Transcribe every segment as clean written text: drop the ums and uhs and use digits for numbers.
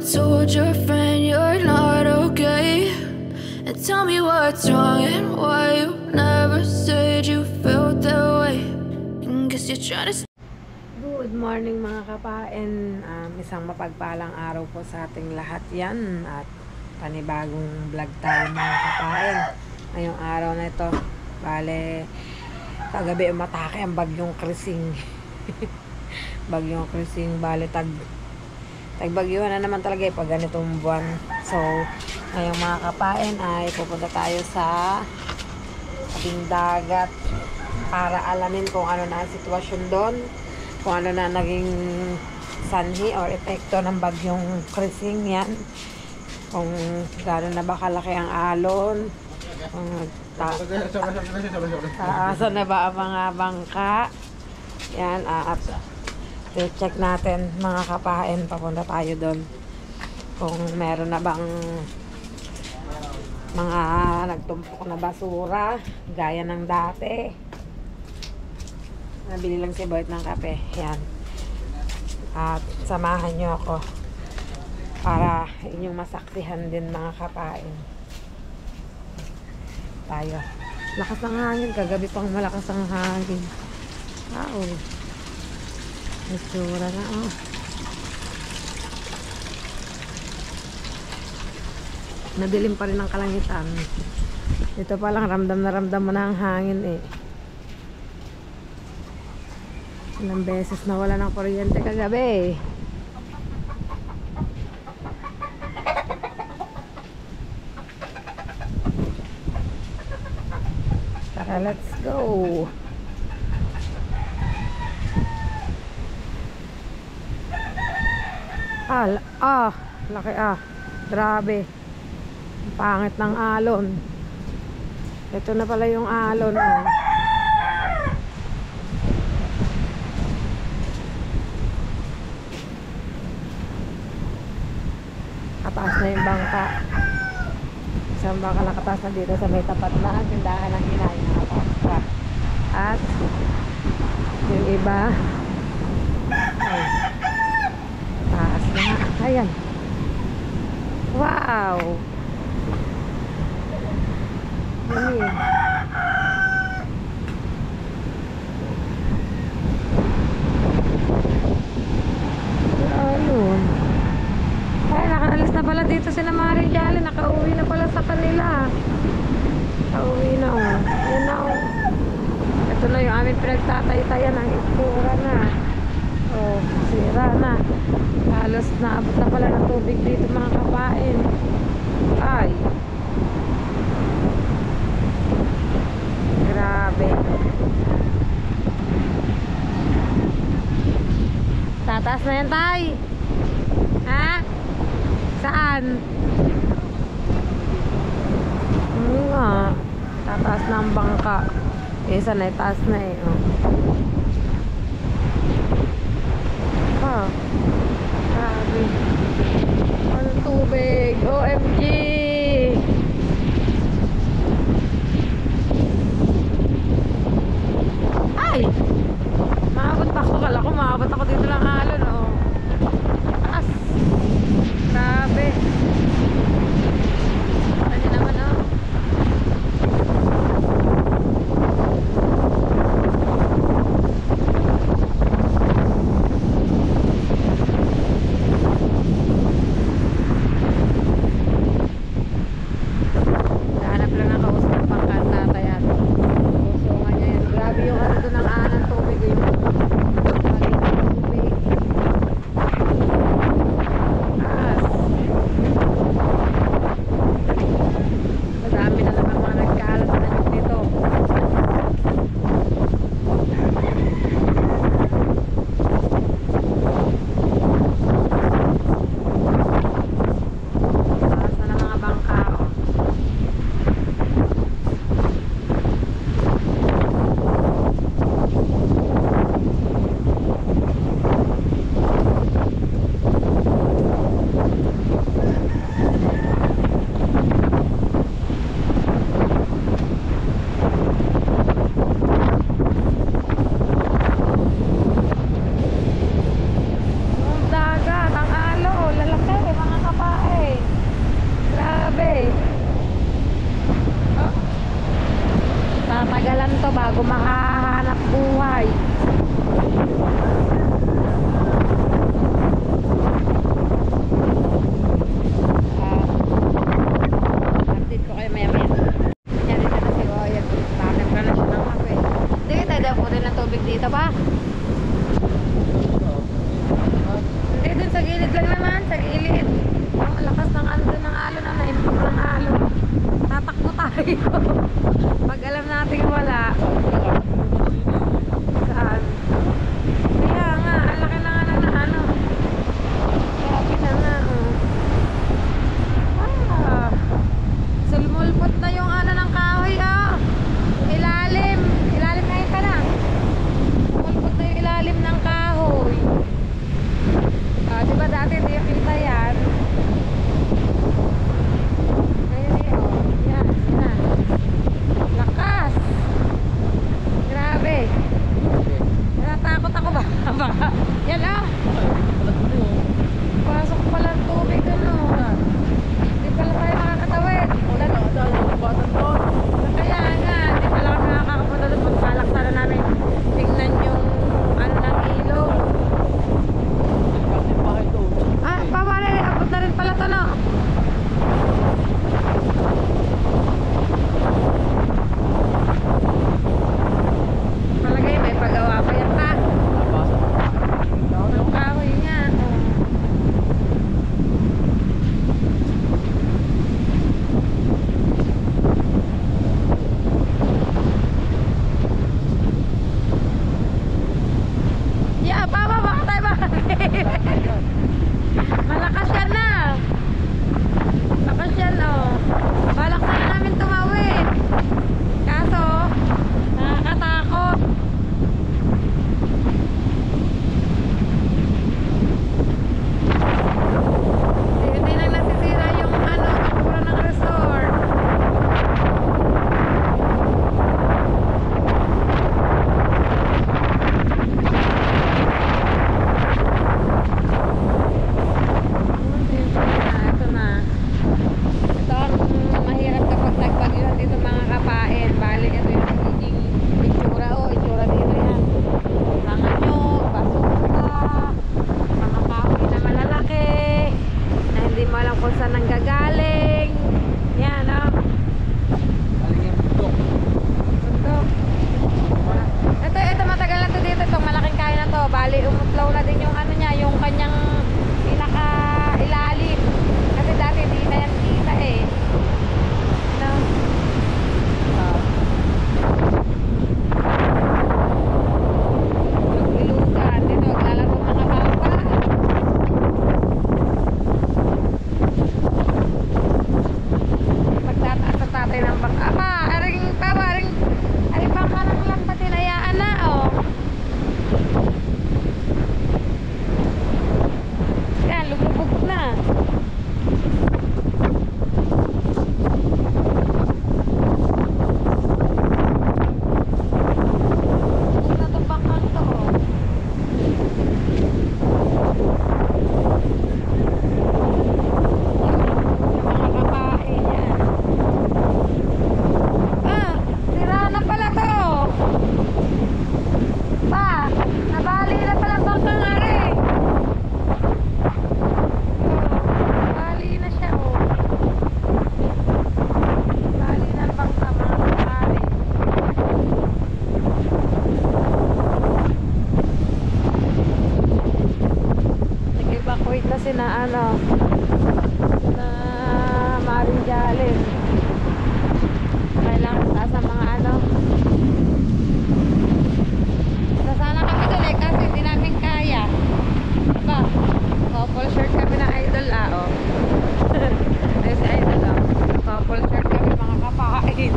told your friend you're not okay, and tell me what's wrong and why you never said you felt that way. And guess you're trying to. Good morning mga kapain. Isang mapagpalang araw po sa ating lahat yan. At panibagong vlog tayo mga kapain. Ngayong araw na ito, bale, kagabi umatake ang bagyong Krising. Bagyong Krising, bale, tagbagyuhan na naman talaga pag ganitong buwan. So, ngayong mga kapain ay pupunta tayo sa tabing dagat para alamin kung ano na ang sitwasyon doon, kung ano na naging sanhi or epekto ng bagyong Krising yan, kung gano'n na ba kalaki ang alon, kung taasan na ba ang mga bangka yan, at check natin mga kapain, papunta tayo doon kung meron na bang mga nagtumpok na basura gaya ng dati. Nabili lang si Boyd ng kape yan, at samahan nyo ako para inyong masaksihan din mga kapain. Tayo, lakas ng hangin, kagabi pang malakas ang hangin. Wow, itsura na oh. Nadilim pa rin ang kalangitan. Dito pa lang ramdam na ramdam mo na ang hangin eh. Ilang beses nawala ng kuryente kagabi. Tara, let's go. Laki grabe, pangit ng alon. Ito na pala yung alon oh. Kataas na yung bangka, isang bangka nakataas na dito sa may tapat na tindahan ng inay, nakataas pa. At yung iba ay taas na, ayan. Wow, yun yun. Ayun. Ay, nakaalis na pala dito sila Mari Jolly. Nakauwi na pala sa kanila. Nakauwi na oh. Ayan na oh. Ito na yung aming pinagtatay-tayan. Ang itsura na. Oh, sira na. Halos naabot na pala ng tubig dito mga kapain. Ay, grabe. Tataas na yan tay. Ha? Saan? Nga, tataas na ang bangka. Isa na itaas na eh oh. Grabe. Anong tubig? OMG! Ay! Maabot pa ako. Kala ko maabot ako dito lang alon oh. Taas! Grabe! Ano naman oh. Grabe. Oh. Tatagalan to bago makahanap buhay. Update ko kayo maya maya. Yan dito na si Roy. Bakit na siya ng kape. Hindi tayo daw po rin ng tubig dito pa. Hindi dun sa gilid lang naman. Sa gilid. Ang lakas ng ano dun ng alon. Ang naimprove ng alon. Tatakbo tayo. Pag alam natin wala. Saan? Kaya nga, ang laki na nga na ano. Grabe na nga, oh. Ah. Sulmulpot na yung ano ng kahoy, oh. Ilalim. Ilalim ngayon ka na. Sulmulpot na yung ilalim ng kahoy. Ah, diba dati hindi yung kita yan? Ngayon eh, oh. Yan, yan. Lakas. Grabe. Natakot ako ba? Baka. Yan ah. Pasok pala ang tubig ano. Hindi pala tayo makakatawid. Kaya nga, hindi pala kami nakakapunta doon. Pagbalak sana namin tingnan yung ano ng ilog. Ah, pabali. Abot na rin pala ito no. Palagay may pagawa pa yan pa. Yung kahoy niya. Oh. Yeah, baba baka tayo bakit? Malakas yan na. Malakas yan oh. Balak na namin tumawid. Kaso, nakakatakot. Hindi na nasisira yung ano, kapura ng resort. Ito na. Ito ang mahirap kapag nagbagyo dito mga kapain. Balik ito yung nagiging itsura o itsura dito yan. Mga nyog, basura, mga kahoy na malalaki na hindi mo alam kung saan nanggagaling. Yan o. Bundok. Ito matagal na to dito. Itong malaking kaya na to. Bali umutlaw na din yung ano niya, yung kanyang pinaka ilalim. Kasi dati hindi na yan kita eh. No? Ilugan. Dito, maglalaro mga bata. Magtataas sa tatay ng bang. Ama, aring bangka ng lang pati nayaan na, oh. Yan, lumubog na. Lumubog na itong bangkang to, oh. Yung mga kapain yan. Ah, sira na pala to. Pa, nabali na pala bangkang ari. Bali na siya, oh. Bali na bangka mga kapari. Nag-evacuate na sina ano na Marinjalen. Kailangan taas ang mga ano. Nasana kami doon eh kasi hindi namin kaya. Ba, couple shirt kami na idol oh. Ayun si idol couple shirt kami mga kapain.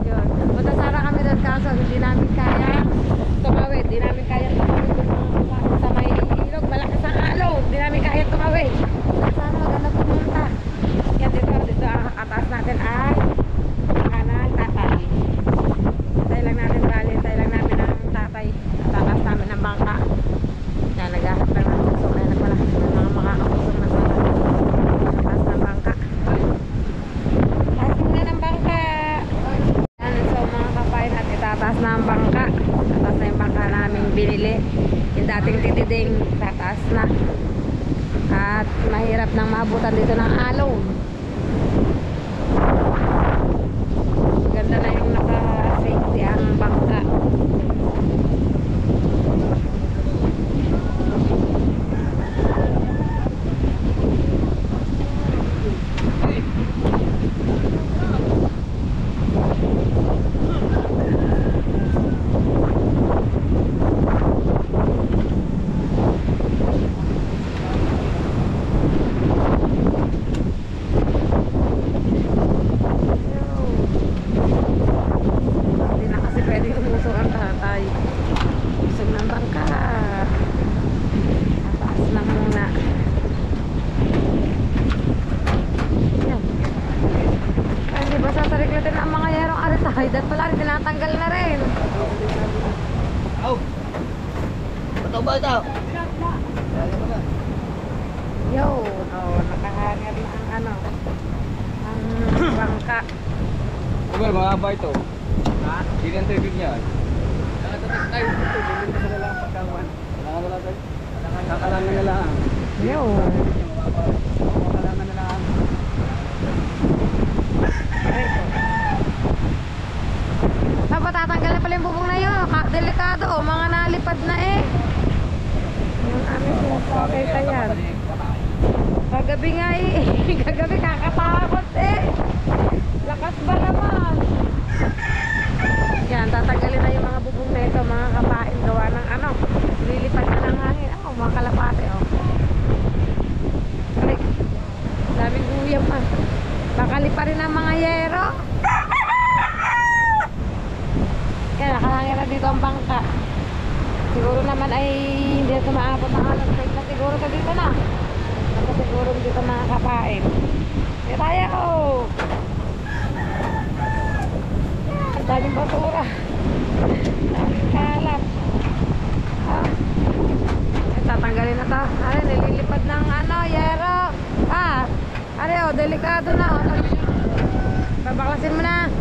Yun. Punta sana kami doon kaso hindi namin kaya tumawid. Hindi namin kaya tumawid yung mga kapain sa may ilog. Malakas ang alon. Hindi namin kaya tumawid. Sana maganda pumunta. Yan dito ang atas natin ay kanan tatas. at mahirap nang maabutan dito ng alon. Maganda na yung naka-safety ang bangka. Ay, dahil pala rin, tinatanggal na rin. Bato ba ito? Yo, nakahanger na ang ano, ang bangka. Well, mahaba ito. Ha? Hindi ang tubig niya. Nakatatik tayo. Hindi ko sa lang pagkawan. Kakalangan na lang. Yo. Kakalangan na lang. Dapat tatanggalin pala yung bubong na yun. Delikado, mga nalipad na eh. Yung aming pinapakita yan. Kagabi nga eh. Kagabi kakatakot eh. Lakas ba naman? Yan, tatanggalin na yung mga bubong na ito, mga kapain. Gawa ng ano, lilipad na ng hangin. Ako, mga kalapate oh. Balik. Daming guyam ah. Bakali pa rin ang mga yero. Yan, nakalangin na dito ang bangka. Siguro naman ay hindi na tumaabot ang alas 5 na siguro ka dito na. Kasi siguro dito mga kapain. Kaya tayo ko. Ang daming basura. Daming kalat. Tatanggalin na to. Ay, nililipad ng ano, yero. Are, delikado na. Babaklasin mo na.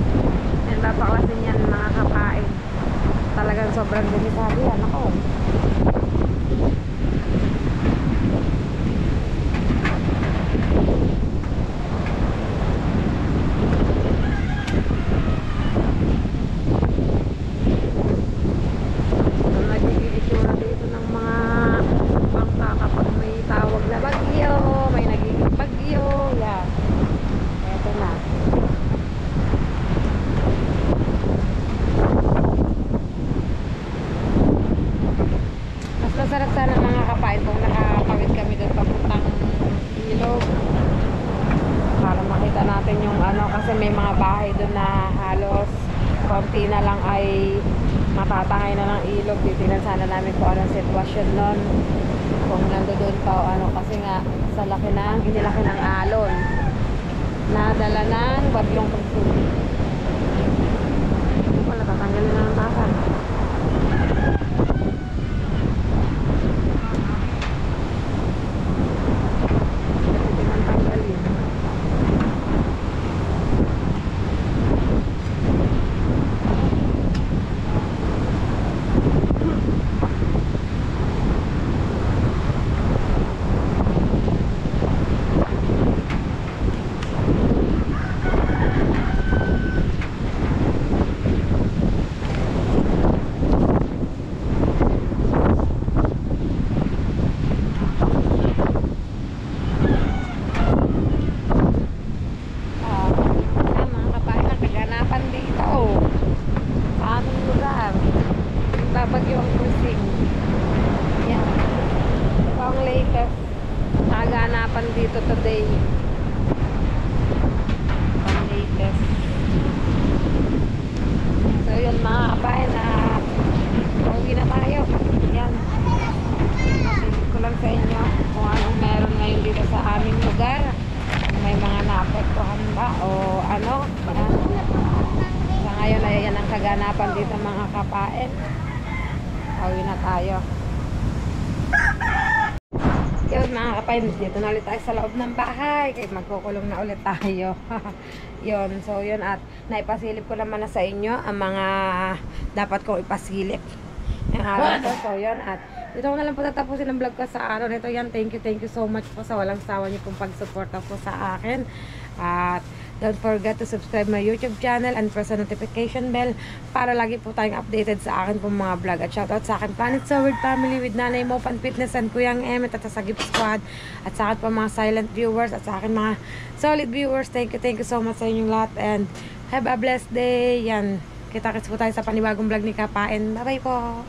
Yan, babaklasin yan mga kapain. Talagang sobrang delikado yan. Ako. Masarap sana mga kapain kung nakakawid kami doon papuntang ilog para makita natin yung ano, kasi may mga bahay doon na halos konti na lang ay matatangay na ng ilog. Titignan sana namin kung anong sitwasyon nun, kung nandoon pa o ano, kasi nga sa laki ng inilaki ng alon nadala ng bagyong Krisin. Wala, tatanggalin na ng takan. Bagyong Krisin. Yan. Ito ang latest kaganapan dito today. Ang latest. So yun mga kabayan, pauwi na tayo. Yan. Masilip ko lang sa inyo kung anong meron ngayon dito sa aming lugar. Kung may mga naapektuhan ba o ano. Sa ngayon ay yan ang kaganapan dito mga kapain. Pauwi na tayo. Yun mga kapain, dito na ulit tayo sa loob ng bahay. Kaya magkukulong na ulit tayo. Yun, so yun, at naipasilip ko naman na sa inyo ang mga dapat kong ipasilip. Yung araw ko, so yun, at Dito ko na lang po tatapusin ang vlog ko sa araw nito. Yan, thank you so much po sa walang sawa niyo pong pagsuporta po sa akin. At don't forget to subscribe my YouTube channel and press the notification bell para lagi po tayong updated sa akin pong mga vlog. At shoutout sa akin Planet Soward Family with Nanay Mo Pan Fitness and Kuyang Emmet at sa Sagip Squad. At sa akin po mga silent viewers at sa akin mga solid viewers. Thank you so much sa inyong lahat and have a blessed day. Yan, kita-kits po tayo sa panibagong vlog ni Kapain. Bye bye po.